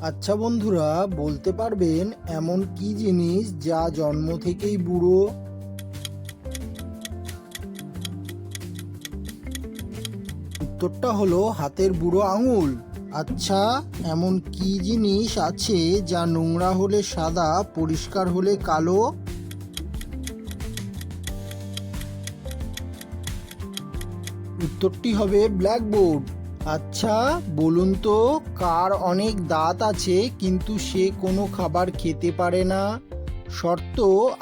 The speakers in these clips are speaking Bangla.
আচ্ছা বন্ধুরা, বলতে পারবেন এমন কি জিনিস যা জন্ম থেকেই বুড়ো? উত্তরটা হলো হাতের বুড়ো আঙুল। আচ্ছা, এমন কি জিনিস আছে যা নোংরা হলে সাদা, পরিষ্কার হলে কালো? উত্তরটি হবে ব্ল্যাকবোর্ড। আচ্ছা বলুন তো, কার অনেক দাঁত আছে কিন্তু সে কোনো খাবার খেতে পারে না? শর্ত,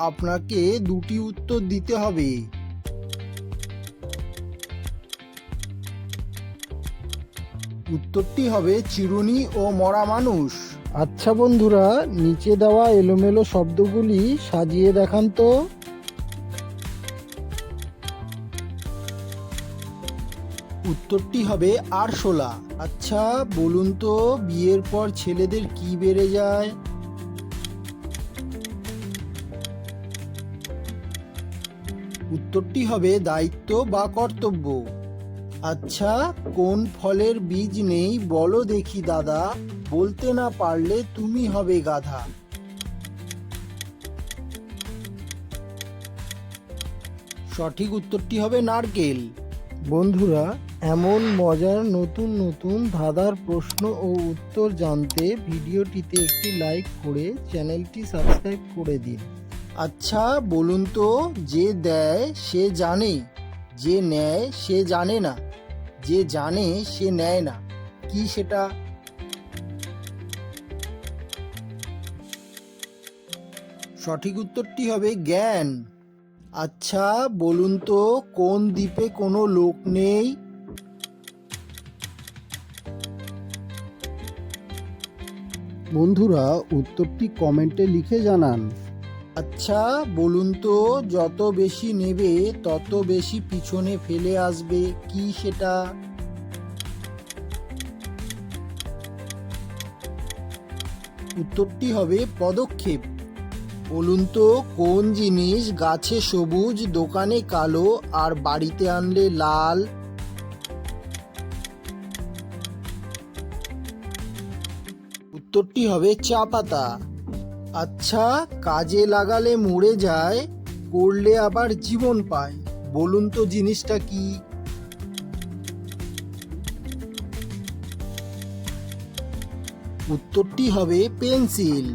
আপনাকে দুটি উত্তর দিতে হবে। উত্তরটি হবে চিরুনি ও মরা মানুষ। আচ্ছা বন্ধুরা, নিচে দেওয়া এলোমেলো শব্দগুলি সাজিয়ে দেখান তো। উত্তরটি হবে আরশোলা। আচ্ছা বলুন তো, বিয়ের পর ছেলেদের কি বেড়ে যায়? উত্তরটি হবে দায়িত্ব বা কর্তব্য। আচ্ছা, কোন ফলের বীজ নেই বলো দেখি দাদা, বলতে না পারলে তুমি হবে গাধা? সঠিক উত্তরটি হবে নারকেল। বন্ধুরা, এমন মজার নতুন নতুন ধাঁধার প্রশ্ন ও উত্তর জানতে ভিডিওটিতে একটি লাইক করে চ্যানেলটি সাবস্ক্রাইব করে দিন। আচ্ছা বলুন তো, যে দেয় সে জানে, যে নেয় সে জানে না, যে জানে সে নেয় না, কি সেটা? সঠিক উত্তরটি হবে জ্ঞান। আচ্ছা বলুন তো, কোন দ্বীপে কোনো লোক নেই? বন্ধুরা, উত্তরটি কমেন্টে লিখে জানান। আচ্ছা বলুন তো, যত বেশি নেবে তত বেশি পিছনে ফেলে আসবে, কি সেটা? উত্তরটি হবে পদক্ষেপ। বলুন তো, কোন জিনিস গাছে সবুজ, দোকানে কালো, আর বাড়িতে আনলে লাল? উত্তরটি হবে চা পাতা। আচ্ছা, কাজে লাগালে মরে যায়, করলে আবার জীবন পায়, বলুন তো জিনিসটা কি? উত্তরটি হবে পেন্সিল।